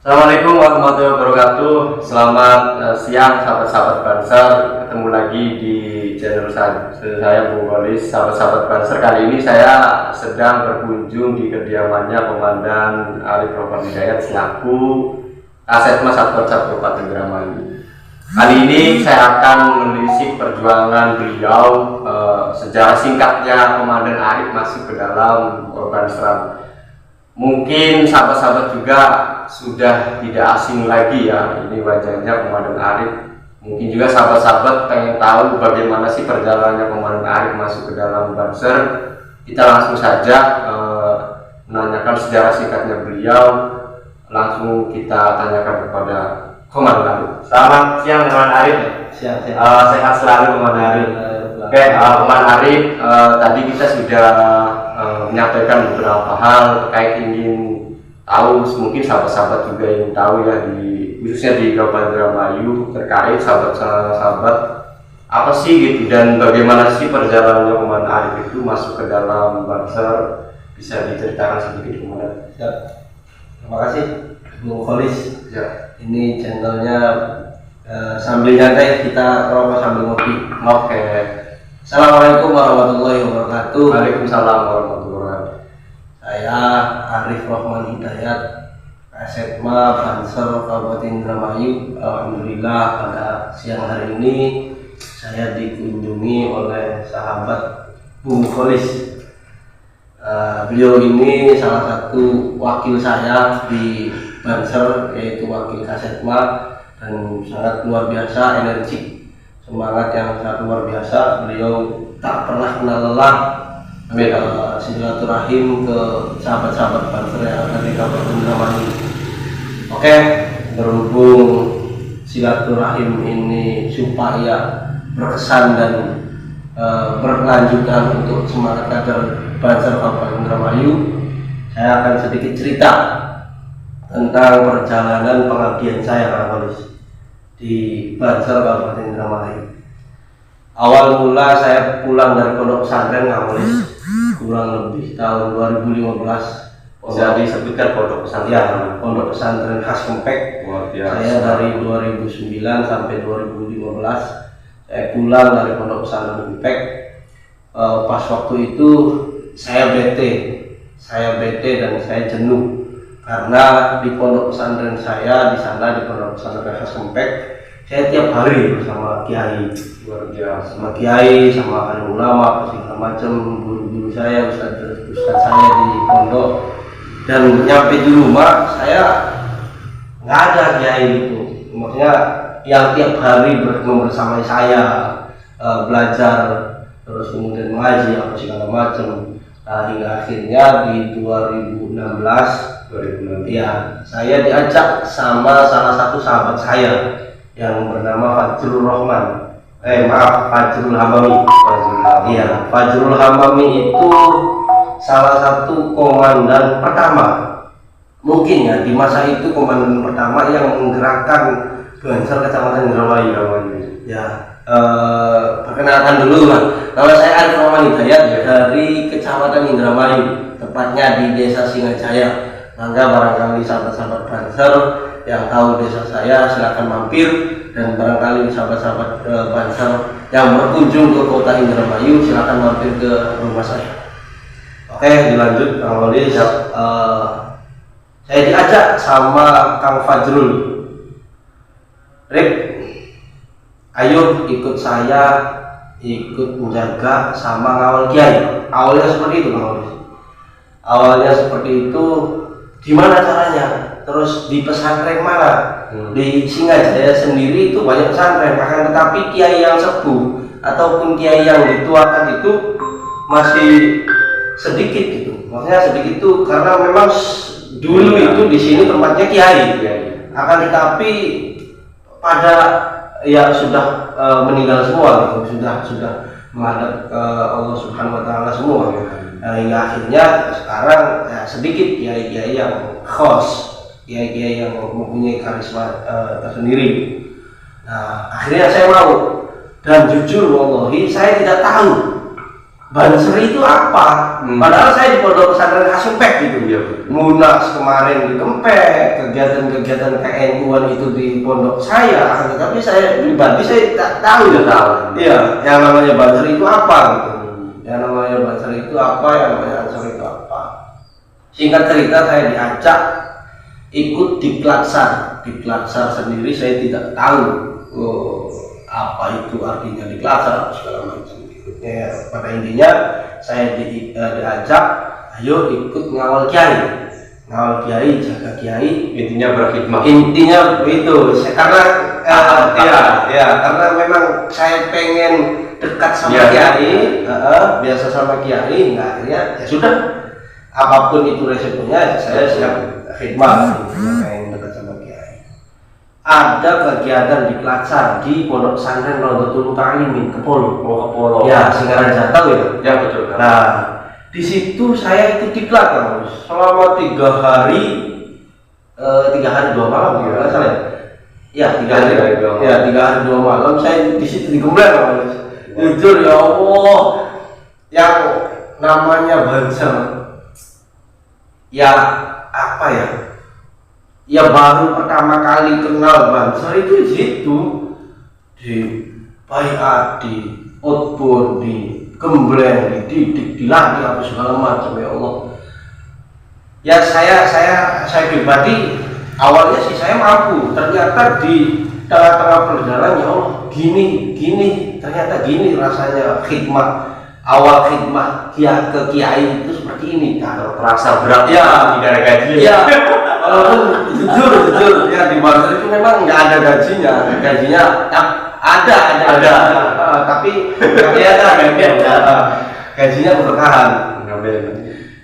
Assalamualaikum warahmatullahi wabarakatuh. Selamat siang sahabat-sahabat Banser. Ketemu lagi di channel saya Bung Kolis. Sahabat-sahabat Banser, kali ini saya sedang berkunjung di kediamannya Komandan Arif Rohman Hidayat selaku Kasetmas Satuan Kabupaten Indramayu. Kali ini saya akan menelisik perjuangan beliau, sejarah singkatnya Komandan Arif masuk ke dalam Banser. Mungkin sahabat-sahabat juga sudah tidak asing lagi ya, ini wajahnya Komandan Arif. Mungkin juga sahabat-sahabat pengen tahu bagaimana sih perjalanannya Komandan Arif masuk ke dalam Banser. Kita langsung saja menanyakan sejarah singkatnya beliau. Langsung kita tanyakan kepada Komandan Arif. Selamat siang Komandan Arif. Siang. Sehat selalu Komandan Arif. Oke, Komandan Arif, tadi kita sudah menyampaikan beberapa hal terkait ingin tahu, mungkin sahabat-sahabat juga ingin tahu ya, khususnya di Kabupaten Indramayu terkait sahabat-sahabat apa sih gitu, dan bagaimana sih perjalanannya Komandan Arif itu masuk ke dalam Banser. Bisa diceritakan sedikit Komandan? Ya. Terima kasih Bung Kolis. Ya. Ini channelnya sambil nyantai kita rokok sambil ngopi. Oke. Assalamualaikum warahmatullahi wabarakatuh. Waalaikumsalam warahmatullahi wabarakatuh. Saya Arif Rohman Hidayat, Kasetma Banser Kabupaten Indramayu. Alhamdulillah pada siang hari ini saya dikunjungi oleh sahabat Bung Kolis. Beliau ini salah satu wakil saya di Banser, yaitu wakil Kasetma, dan sangat luar biasa energik, semangat yang sangat luar biasa. Beliau tak pernah kenal lelah silaturahim ke sahabat-sahabat Banser yang ada di Kabupaten Indramayu. Oke, berhubung silaturahim ini supaya berkesan dan berlanjutan untuk semangat kader Banser Kabupaten Indramayu, saya akan sedikit cerita tentang perjalanan pengabdian saya di Banser Kabupaten Indramayu. Awal mula saya pulang dari pondok pesantren kurang lebih tahun 2015. Bisa disebutkan pondok pesantren? Ya, pondok pesantren khas Kempek. Saya dari 2009 sampai 2015 saya pulang dari pondok pesantren Kempek. Pas waktu itu saya bete dan saya jenuh karena di pondok pesantren saya di sana, di pondok pesantren khas Kempek, saya tiap hari bersama kiai, sama kiai, sama alim ulama, segala macam, guru-guru saya, ustaz saya di pondok. Dan nyampe di rumah saya nggak ada kiai itu, maksudnya yang tiap hari bersama saya belajar, terus kemudian mengaji apa segala macam. Hingga akhirnya di 2016 ya, saya diajak sama salah satu sahabat saya yang bernama Fajrul Hamami. Iya, Fajrul Hamami itu salah satu komandan pertama, mungkin ya di masa itu komandan pertama yang menggerakkan Banser Kecamatan Indramayu. Ya, perkenalkan dulu lah. Nama saya Arif Rohman Hidayat dari Kecamatan Indramayu, tepatnya di Desa Singajaya. Maka barangkali sahabat-sahabat Banser yang tahu desa saya silakan mampir, dan barangkali sahabat-sahabat Banser yang berkunjung ke kota Indramayu silakan mampir ke rumah saya. Oke, dilanjut Kang Kolis. Saya diajak sama Kang Fajrul, Rip, ayo ikut saya, ikut menjaga sama ngawal kiai. Awalnya seperti itu Kang Kolis. Awalnya seperti itu. Gimana caranya? Terus di pesantren mana? Di Singajaya sendiri itu banyak pesantren, akan tetapi kiai yang sepuh ataupun kiai yang dituakan itu masih sedikit gitu. Maksudnya sedikit itu karena memang dulu itu di sini tempatnya kiai. Akan tetapi pada ya sudah meninggal semua gitu, sudah menghadap Allah Subhanahu wa taala semua. Hingga akhirnya sekarang ya, sedikit kiai-kiai yang khos, kiai-kiai yang mempunyai karisma tersendiri. Nah, akhirnya saya mau, dan jujur wallahi saya tidak tahu Banser itu apa? Padahal saya di Pondok Pesantren Asumpek gitu. Iya. Munas kemarin di Kempek, kegiatan-kegiatan KNU-an itu di pondok saya, tapi saya pribadi saya tak tahu. Tidak tahu. Iya, yang namanya Banser itu apa gitu. Yang namanya Banser itu apa, yang namanya Ansor itu apa. Singkat cerita saya diajak ikut Diklatsar sendiri saya tidak tahu apa itu artinya Diklatsar segala macam. Ya, pada intinya saya diajak, ayo ikut ngawal kiai, jaga kiai. Intinya berkhidmat. Intinya itu, karena karena memang saya pengen dekat sama kiai, biasa sama kiai, nah akhirnya ya sudah, apapun itu resikonya saya siap khidmat, pengen dekat sama kiai. Ada kegiatan di Klatsar di Pondok Pesantren Rawdatul Muta'allimin Kepolo. Kepolo. Ya, Singkaran Jatau ya. Ya betul. Nah, di situ saya ikut diklat selama 3 hari 2 malam ya, salah ya? Ya, 3 hari 2 malam. Ya, 3 hari 2 malam saya di situ digembleng. Jujur ya Allah, yang namanya Banser. Ya, apa ya? Ya baru pertama kali kenal Banser itu di situ, di Baiat, di Outbound, di Gembleng, dididik, dilatih apa segala macam, ya Allah. Ya saya pribadi awalnya sih saya mampu, ternyata di tengah-tengah perjalanan ya Allah gini ternyata gini rasanya khidmat. Awal khidmat ke kiai itu seperti ini kan. Terasa berat ya, tidak ada gaji. Ya, walaupun jujur ya di Banser itu memang nggak ada gajinya ada, tapi gajinya bertahan.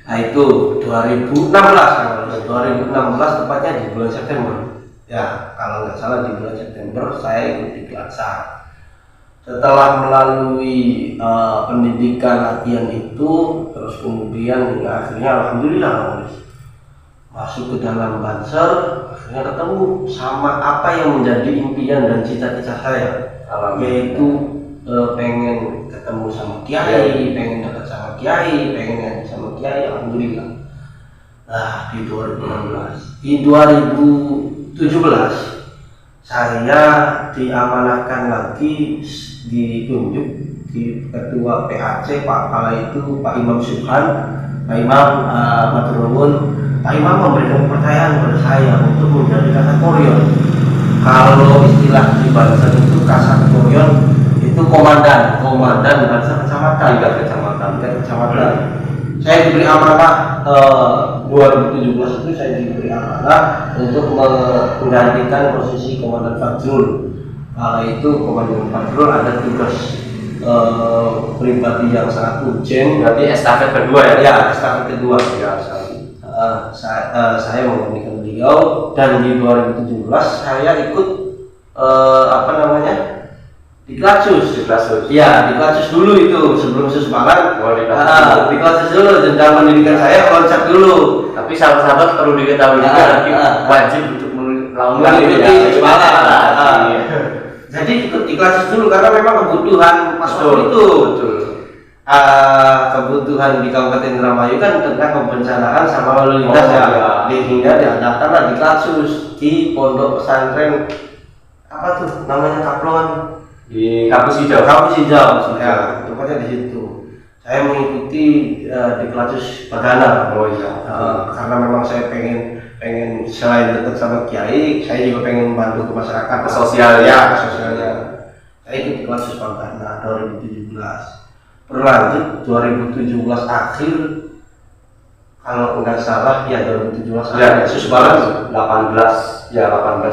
Nah itu 2016 tepatnya di bulan September. Ya kalau nggak salah di bulan September saya ikut di Klatsar. Setelah melalui pendidikan latihan itu, terus kemudian hingga akhirnya alhamdulillah masuk ke dalam Banser, akhirnya ketemu sama apa yang menjadi impian dan cita-cita saya, yaitu pengen ketemu sama kiai, pengen dekat sama kiai, pengen ngaji sama kiai, alhamdulillah. Nah di 2017 saya diamanahkan lagi, ditunjuk di ketua PAC Pak kala itu Pak Imam Subhan, Pak Imam Maturnuwun. Pak Imam memberikan kepercayaan kepada saya untuk menjadi Kasatkoryon. Kalau istilah di Banser itu Kasatkoryon itu komandan Banser kecamatan. Saya diberi amanah 2017 itu saya diberi amanah untuk menggantikan posisi Komandan Fajrul. Kala itu Komandan Fajrul ada tugas pribadi yang sangat urgent. Berarti estafet kedua ya? Ya, estafet kedua. Ya, saya menggantikan beliau, dan di 2017 saya ikut di Klatsus. Ya, di Klatsus dulu itu sebelum Susbalan. Di Klatsus dulu, jenjang pendidikan saya loncat dulu. Tapi sahabat-sahabat perlu diketahui juga nanti wajib untuk mengikuti Susbalan. Jadi ikut di Klatsus dulu karena memang kebutuhan pas waktu itu. Kebutuhan di Kabupaten Indramayu kan tentang kebencanaan sama lalu lintas hingga diadakanlah di Klatsus di Pondok Pesantren apa tuh namanya Kaplon di Kampus Hijau. Ya, tempatnya di situ. Saya mengikuti di Klatsus Bagana. Karena memang saya pengen selain dekat sama kiai, saya juga pengen membantu ke masyarakat, ke sosialnya. Saya ikut di Klatsus Bagana 2017. Berlanjut 2017 akhir, kalau enggak salah ya 2017 ya, Susbalan 18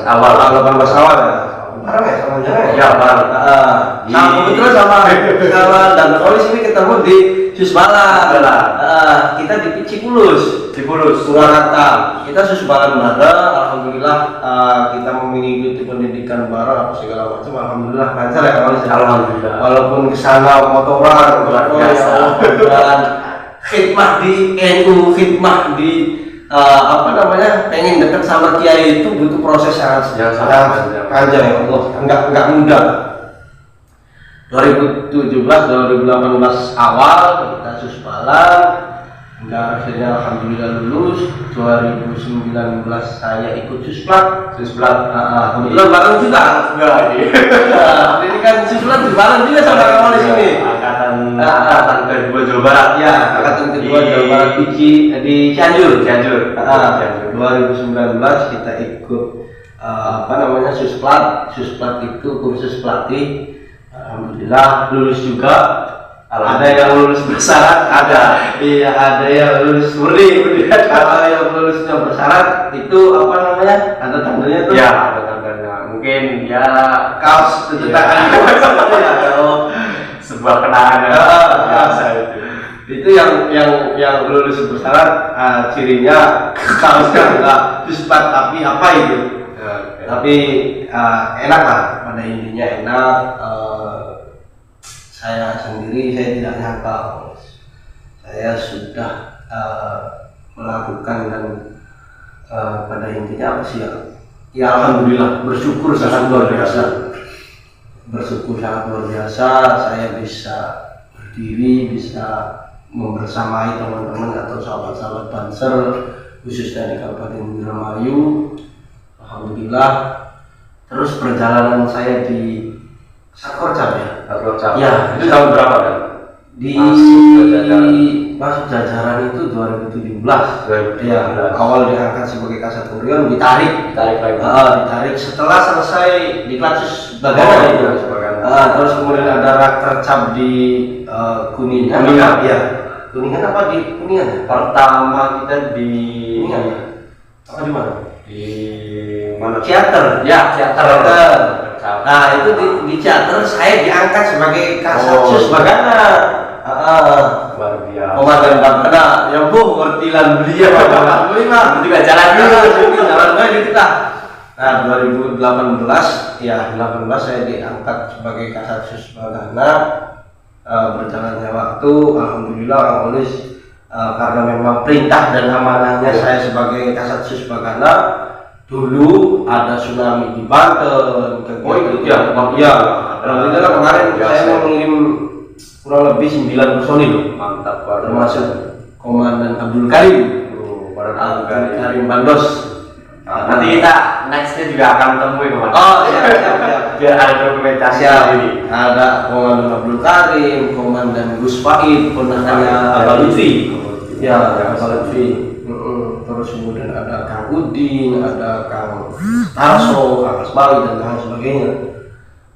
awal ya. Barang ya sama jalan ya barang. Nah kebetulan sama dan polis ini ketemu di Susbalan. Kita di Cikulus Purwakarta. Kita Susbalan bareng, alhamdulillah. Kita mengikuti pendidikan bareng apa segala macam, alhamdulillah lancar ya polis. Alhamdulillah. Walaupun kesana motoran, dan khidmat di NU, khidmat di pengen dekat sama kiai itu butuh proses sangat panjang ya Allah, enggak mudah. 2017-2018 awal kita suspalan, hingga akhirnya alhamdulillah lulus. 2019 saya ikut susplat. Kebetulan bareng juga. Enggak ini. Ini kan susplat bareng juga sama kamu di sini. Angkatan kedua Jawa Barat. Ya, angkatan kedua Jawa Barat di Cianjur. 2019 kita ikut susplat itu kursus pelatih. Alhamdulillah lulus juga. Ada yang lulus bersyarat, ada yang lulus murni. Kalau yang lulusnya bersyarat itu ada tandanya tuh. Ya, ada tandanya. Mungkin ya kaos cetakan ya, kalau sebuah kenangan biasa itu. Itu yang lulus bersyarat, cirinya kaosnya enggak susplat tapi apa itu. Tapi enak lah, pada intinya enak. Saya sendiri tidak nyangka saya sudah melakukan dan pada intinya apa sih ya alhamdulillah bersyukur sangat luar biasa saya bisa berdiri, bisa membersamai teman-teman atau sahabat-sahabat Banser khususnya di Kabupaten Indramayu. Alhamdulillah. Terus perjalanan saya di Sakorcam ya, Itu tahun berapa kan? Masuk jajaran itu 2017. Ya, awal diangkat sebagai Kasat Urion, ditarik lagi. Setelah selesai di Klacus Bagana terus kemudian ada Rakercap di Kuningan. Ya, Kuningan apa di Kuningan? Pertama kita di Kuningan ya? Apa di mana? Di mana? Teater. Ya, teater. Nah itu di teater saya diangkat sebagai Kasatsus Bagana. Luar biasa. Komandan Bagana, ya bu, ngertilan beliau. Itu juga jalan dulu. Jalan dulu kita. Nah 2018 saya diangkat sebagai Kasatsus Bagana. Berjalannya waktu, alhamdulillah Kang Olis, karena memang perintah dan amanahnya saya sebagai Kasatsus Bagana. Dulu ada tsunami di Banten. Itu ya. Alhamdulillah kemarin saya mengirim kurang lebih 9 personil. Mantap, termasuk Komandan Abdul Karim. Karim Bandos. Nanti kita nextnya juga akan temui kemana. Siap. Biar ada dokumentasi ini. Ada Komandan Abdul Karim, Komandan Gus Faid, komandannya Abah Lutfi. Ya, Abah Lutfi. Terus kemudian ada Kang Udin, ada Kang Tarso, Kang Asbali dan lain sebagainya.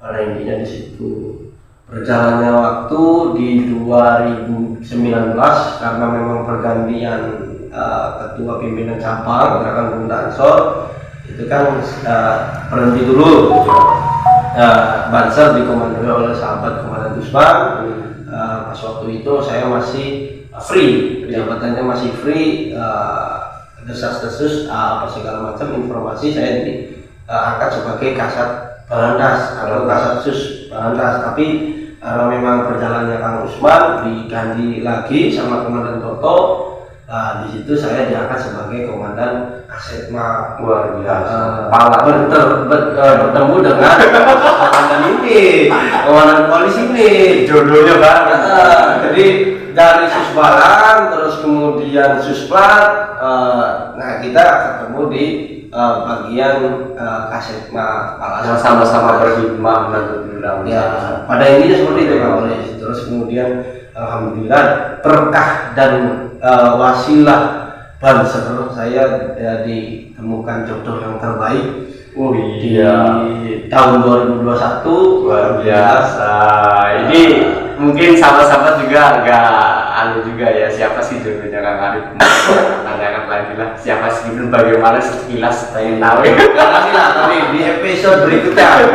Pada intinya di situ berjalannya waktu di 2019 karena memang pergantian ketua pimpinan cabang Gerakan Pemuda Ansor itu kan berhenti dulu. Banser dikomandoi oleh sahabat Komandan Gusban. Pas waktu itu saya masih free, jabatannya masih free. Desas-desus apa segala macam informasi saya diangkat sebagai Kasat Balandas atau Kasatsus Balandas. Tapi karena memang perjalanannya Kang Usman diganti lagi sama Komandan Toto, di situ saya diangkat sebagai Komandan Kasetma. Luar biasa. Bertemu dengan komandan ini, komandan polisi ini. Jodohnya banget. Jadi dari Susbalan terus kemudian Susplat, nah kita ketemu di bagian Kasetma yang sama-sama berkhidmat menuntut undang. Ya, pada intinya seperti itu Kang Olis. Terus kemudian alhamdulillah berkah dan wasilah Banser saya ditemukan jodoh yang terbaik. Di tahun 2021. Luar biasa. Ini mungkin sahabat-sahabat juga agak anu juga ya, siapa sih jodohnya Kang Arif? Tanyakan lagi lah, siapa sih, bagaimana sekilas pengen tahu. Nanti lah, tapi di episode berikutnya.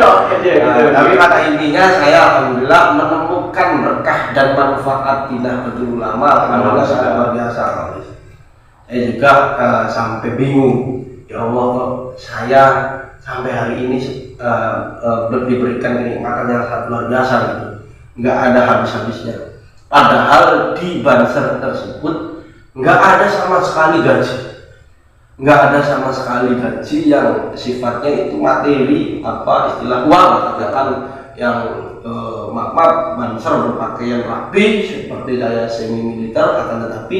Tapi pada intinya saya alhamdulillah menemukan berkah dan manfaat Nahdlatul Ulama. Alhamdulillah sangat luar biasa. Saya juga sampai bingung, ya Allah kok saya sampai hari ini diberikan kenikmatan yang sangat luar biasa gitu. Nggak ada habis-habisnya. Padahal di Banser tersebut nggak ada sama sekali gaji. Nggak ada sama sekali gaji yang sifatnya itu materi, apa istilah uang, katakan yang maaf Banser berpakaian rapi seperti saya semi militer, akan tetapi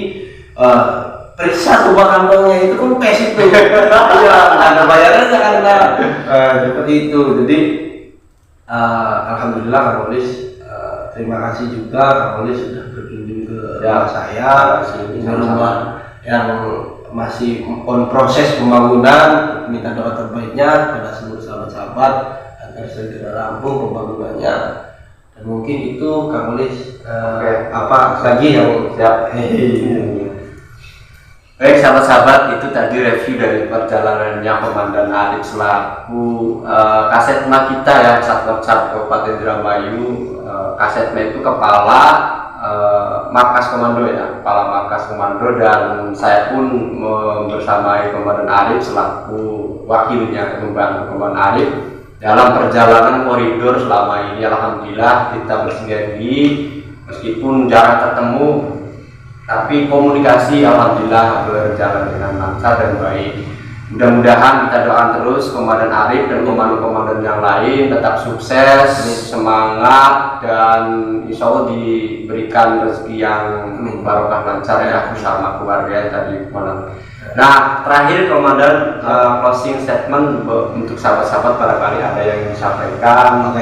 periksa rumah kantongnya itu kan pes itu. Iya, ada bayarannya karena seperti itu. Jadi alhamdulillah Kang Polis, terima kasih juga Kang Polis sudah berkunjung ke rumah saya. Ini rumah yang masih on proses pembangunan. Minta doa terbaiknya pada seluruh sahabat-sahabat agar segera rampung pembangunannya. Dan mungkin itu Kang Polis apa lagi yang siap. Baik sahabat-sahabat, itu tadi review dari perjalanannya Komandan Arif selaku kasetma kita ya, Satwapsat Kabupaten Indramayu. Kasetma itu kepala markas komando ya, kepala markas komando, dan saya pun bersamai Komandan Arif selaku wakilnya Komandan Arif dalam perjalanan koridor selama ini. Alhamdulillah kita bersinergi meskipun jarak ketemu, tapi komunikasi alhamdulillah berjalan dengan lancar dan baik. Mudah-mudahan kita doakan terus Komandan Arif dan komandan-komandan yang lain tetap sukses, semangat, dan insya Allah diberikan rezeki yang barokah lancar ya bersama keluarga tadi Komandan. Nah, terakhir Komandan, closing statement untuk sahabat-sahabat barangkali ada yang disampaikan.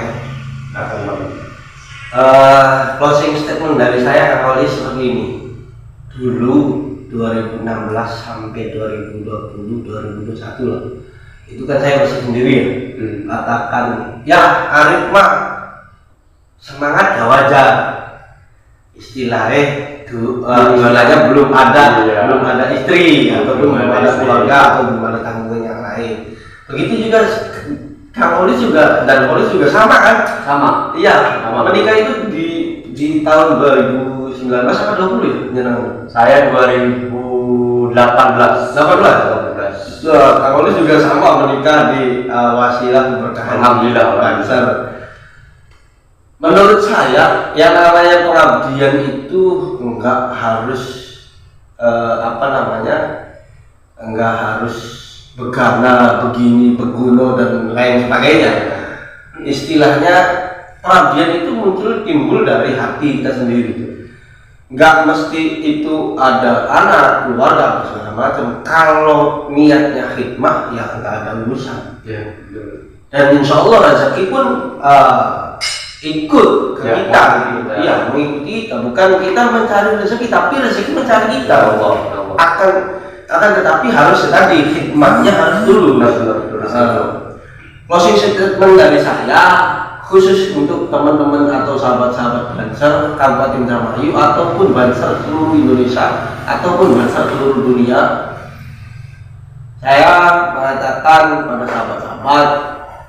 Closing statement dari saya Kang Polis seperti ini. Dulu 2016 sampai 2020 2021 lah, itu kan saya masih sendiri ya. Katakan ya Arif mah semangat ya wajar, istilahnya jualannya belum ada istri atau belum ada keluarga atau belum ada tanggungan yang lain. Begitu juga Kang Polis juga dan Polis juga sama kan? Sama. Iya. Menikah itu di tahun 2019 atau 20 ya? Saya 2018. Kang Polis juga sama menikah di wasilah keberkahan. Alhamdulillah. Banser. Menurut saya yang namanya pengabdian itu enggak harus enggak harus begana, begini, beguno dan lain sebagainya. Istilahnya pengabdian itu timbul dari hati kita sendiri. Enggak mesti itu ada anak, keluarga, atau segala macam. Kalau niatnya khidmah, ya enggak ada urusan. Ya, dan insya Allah rezeki pun ikut ke kita. Iya, mengikuti kita. Bukan kita mencari rezeki, tapi rezeki mencari kita. Akan tetapi harus tadi khidmahnya harus dulu. Closing statement dari saya khusus untuk teman-teman atau sahabat-sahabat Banser Kabupaten Indramayu ataupun Banser seluruh Indonesia ataupun Banser seluruh dunia, saya mengatakan pada sahabat-sahabat,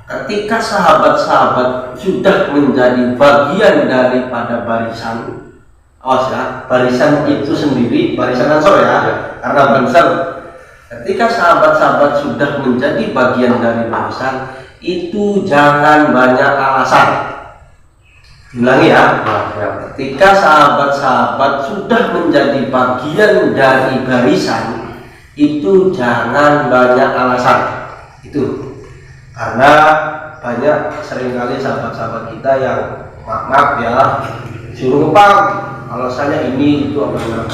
ketika sahabat-sahabat sudah menjadi bagian daripada barisan, barisan itu sendiri, barisan Ansor ya, karena Banser, ketika sahabat-sahabat sudah menjadi bagian dari barisan, itu jangan banyak alasan. Ulangi ya. Ketika sahabat-sahabat sudah menjadi bagian dari barisan, itu jangan banyak alasan. Itu karena banyak seringkali sahabat-sahabat kita yang maaf ya, suruh ngepam alasannya ini itu apa namanya.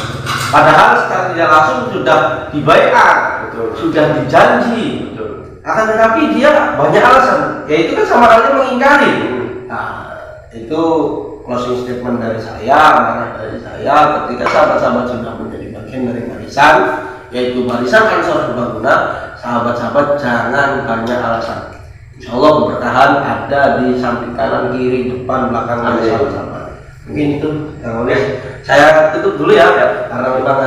Padahal secara tidak langsung sudah dibaiat, sudah dijanji. Akan tetapi dia banyak alasan, yaitu kan sama halnya mengingkari. Nah, itu closing statement dari saya, amanah dari saya. Ketika sahabat-sahabat sudah menjadi bagian dari barisan, yaitu barisan Ansor Serbaguna, sahabat-sahabat jangan banyak alasan. Insya Allah keberkahan ada di samping kanan, kiri, depan, belakang dari sahabat-sahabat. Mungkin itu yang boleh saya tutup dulu ya, karena memang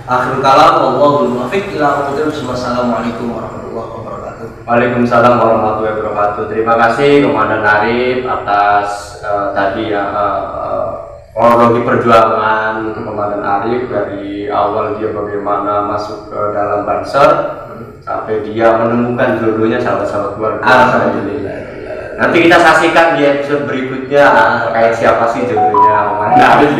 akhir kalam, wallahul muwaffiq ila aqwamit thoriq. Wassalamualaikum warahmatullahi wabarakatuh. Waalaikumsalam warahmatullahi wabarakatuh. Terima kasih Komandan Arif atas tadi ya kronologi perjuangan Komandan Arif dari awal dia bagaimana masuk ke dalam Banser sampai dia menemukan jodohnya sahabat-sahabat keluarga. Alhamdulillah. Nanti kita saksikan di episode berikutnya terkait siapa sih jodohnya Komandan Arif.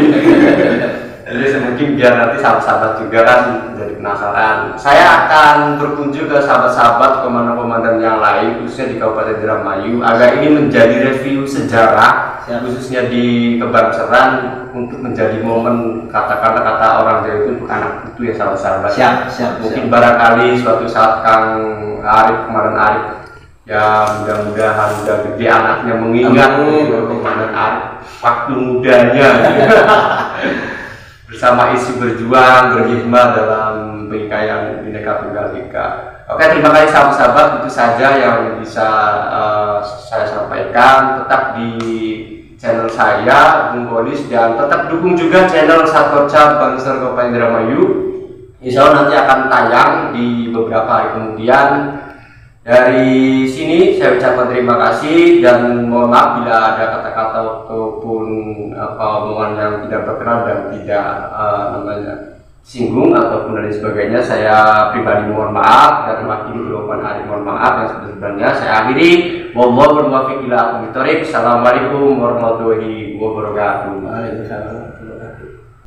Jadi mungkin biar nanti sahabat-sahabat juga kan jadi penasaran, saya akan berkunjung ke sahabat-sahabat komandan-komandan yang lain, khususnya di Kabupaten Indramayu, agar ini menjadi review sejarah, khususnya di Kebanseran, untuk menjadi momen kata-kata orang Jawa itu untuk anak itu ya sahabat-sahabat. Siap. Mungkin barangkali suatu saat Kang Arif, kemarin Arif, ya mudah-mudahan udah gede anaknya mengingat Komandan Arif waktu mudanya bersama isi berjuang, berhikmah dalam penyelesaian Bhinneka Tunggal Ika. Oke, terima kasih sahabat-sahabat, itu saja yang bisa saya sampaikan. Tetap di channel saya, Bung Golis, dan tetap dukung juga channel Satkoca Banser Kabupaten Indramayu. Insya Allah nanti akan tayang di beberapa hari kemudian. Dari sini saya ucapkan terima kasih dan mohon maaf bila ada kata-kata ataupun omongan yang tidak berkenan dan tidak singgung ataupun dan sebagainya. Saya pribadi mohon maaf dan mewakili Bapak Arif mohon maaf yang sebenarnya. Saya akhiri. Wallahul muwaffiq ila aqwamit thoriq. Assalamualaikum warahmatullahi wabarakatuh. Waalaikumsalam.